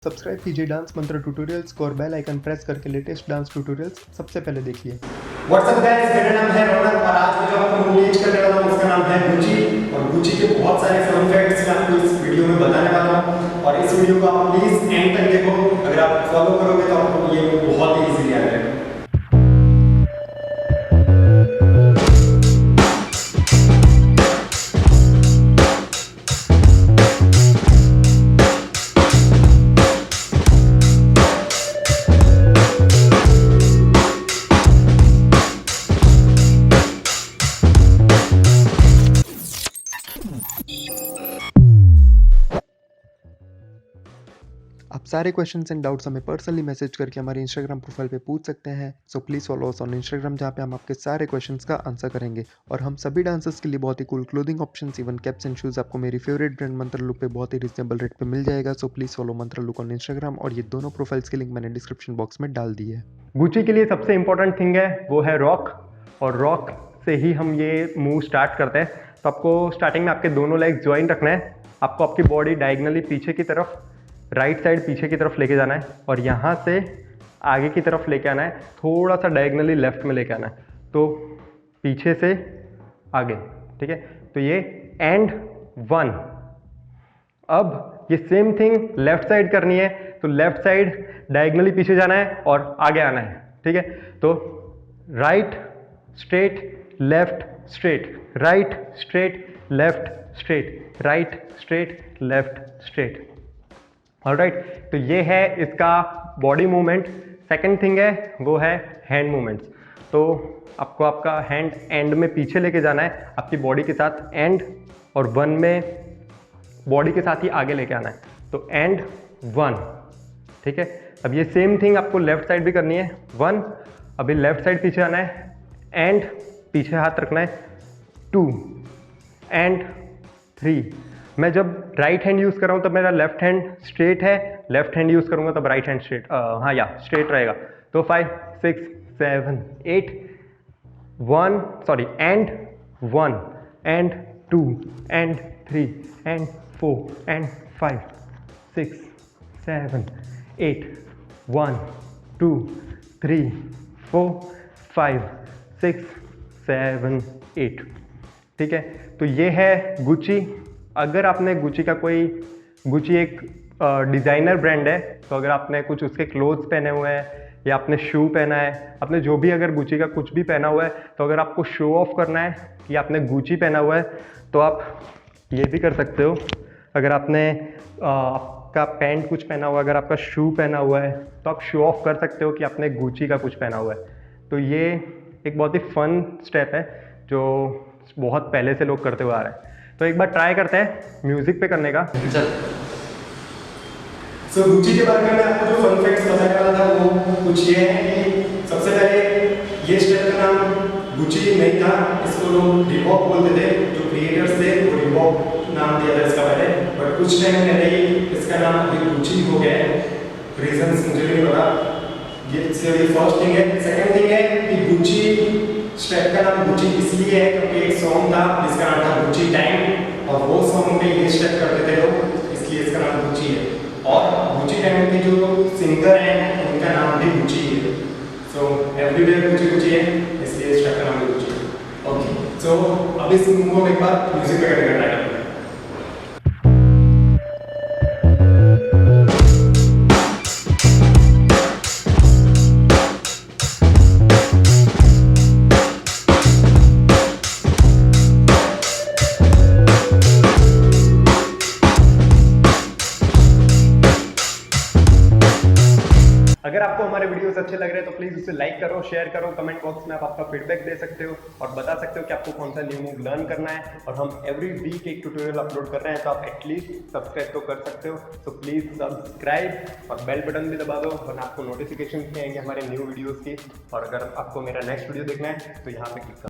Subscribe कीजिए dance मंत्र tutorials को और बेल आइकन प्रेस करके लेटेस्ट डांस ट्यूटोरियल्स सबसे पहले देखिए। व्हाट्सअप गाइस, मेरा नाम है रोनक और आज मैं जो आपको टीच करने वाला हूं उसका नाम है गुची। और गुची के बहुत सारे फन फैक्ट्स मैं आपको इस वीडियो में बताने वाला हूं और इस वीडियो को आप प्लीज एंड तक देखो। अगर आप फॉलो करोगे तो आपको ये बहुत ही इजीली आ जाएगा। आप सारे क्वेश्चंस एंड डाउट्स हमें पर्सनली मैसेज करके हमारे इंस्टाग्राम प्रोफाइल पे पूछ सकते हैं। So please follow us on Instagram, जहाँ पे हम आपके सारे क्वेश्चंस का आंसर करेंगे। और हम सभी डांसर्स के लिए बहुत ही cool clothing options, even caps and shoes आपको मेरी फेवरेट ब्रांड मंत्र लुक पे बहुत ही रिजनेबल रेट पे मिल जाएगा। सो प्लीज़ फॉलो मंत्र लुक ऑन इंस्टाग्राम और ये दोनों प्रोफाइल्स की लिंक मैंने डिस्क्रिप्शन बॉक्स में डाल दी है। गुची के लिए सबसे इंपॉर्टेंट थिंग है वो है रॉक, और रॉक से ही हम ये मूव स्टार्ट करते हैं। तो आपको स्टार्टिंग में आपके दोनों लेग ज्वाइन रखना है। आपको आपकी बॉडी डायगनली पीछे की तरफ, राइट साइड पीछे की तरफ लेके जाना है और यहाँ से आगे की तरफ लेके आना है, थोड़ा सा डायगनली लेफ्ट में लेके आना है, तो पीछे से आगे, ठीक है। तो ये एंड वन। अब ये सेम थिंग लेफ्ट साइड करनी है, तो लेफ्ट साइड डायगनली पीछे जाना है और आगे आना है, ठीक है। तो right straight left straight, right straight left straight, right straight left straight. Alright, तो ये है इसका बॉडी मूवमेंट। सेकंड थिंग है वो है हैंड मूवमेंट्स। तो आपको आपका हैंड एंड में पीछे लेके जाना है आपकी बॉडी के साथ, एंड और वन में बॉडी के साथ ही आगे लेके आना है, तो एंड वन, ठीक है। अब ये सेम थिंग आपको लेफ्ट साइड भी करनी है। वन, अभी लेफ्ट साइड पीछे आना है, एंड पीछे हाथ रखना है, टू एंड थ्री। मैं जब राइट हैंड यूज़ कर रहा हूँ तब मेरा लेफ्ट हैंड स्ट्रेट है, लेफ्ट हैंड यूज़ करूँगा तब राइट हैंड स्ट्रेट, हाँ या स्ट्रेट रहेगा। तो 5 6 7 8 1 sorry and 1 and 2 and 3 and 4 and 5 6 7 8 1 2 3 4 5 6 7 8, ठीक है। तो ये है गुची। अगर आपने गुची का कोई, गुची एक डिज़ाइनर ब्रांड है, तो अगर आपने कुछ उसके क्लोथ्स पहने हुए हैं या आपने शू पहना है, आपने जो भी अगर गुची का कुछ भी पहना हुआ है, तो अगर आपको शो ऑफ करना है कि आपने गुची पहना हुआ है तो आप ये भी कर सकते हो। अगर आपने आपका पैंट कुछ पहना हुआ है, अगर आपका शू पहना हुआ है, तो आप शो ऑफ कर सकते हो कि आपने गुची का कुछ पहना हुआ है। तो ये एक बहुत ही फन स्टेप है जो बहुत पहले से लोग करते हुए आ रहे हैं। तो एक बार ट्राई करते हैं म्यूजिक पे करने का। सो गुची के बारे में मैं आपको जो फन फैक्ट्स बताने वाला था वो कुछ ये है कि सबसे पहले ये स्टेप का नाम गुची नहीं था, इसको लोग रिबॉक बोलते थे। जो क्रिएटर्स थे वो रिबॉक नाम दिया था इसका पहले, बट कुछ टाइम पहले ही इसका नाम अभी गुची हो गया है। रीजंस मुझे नहीं पता। ये फर्स्ट थिंग है। सेकंड थिंग है कि गुची स्टेप का नाम गुची इसलिए है क्योंकि एक सॉन्ग था जिसका नाम था गुची टाइम, और वो सॉन्ग में ये स्टेप करते थे लोग, इसलिए इसका नाम गुची है। और गुची टाइम के जो सिंगर हैं उनका नाम भी गुची है। सो एवरीवेयर गुची गुची है, इसलिए स्टेप का नाम भी गुची है। ओके, सो अब इस मूव को एक बार म्यूजिक पे करने का ट्राई करते हैं। अगर आपको हमारे वीडियोस अच्छे लग रहे हैं तो प्लीज उसे लाइक करो, शेयर करो, कमेंट बॉक्स में आप आपका फीडबैक दे सकते हो और बता सकते हो कि आपको कौन सा न्यू मूव लर्न करना है। और हम एवरी वीक एक ट्यूटोरियल अपलोड कर रहे हैं, तो आप एटलीस्ट सब्सक्राइब तो कर सकते हो। तो प्लीज सब्सक्राइब और बेल बटन भी दबा दो वरना आपको नोटिफिकेशन आएंगे हमारे न्यू वीडियोज़ की। और अगर आपको मेरा नेक्स्ट वीडियो देखना है तो यहाँ पे क्लिक करो।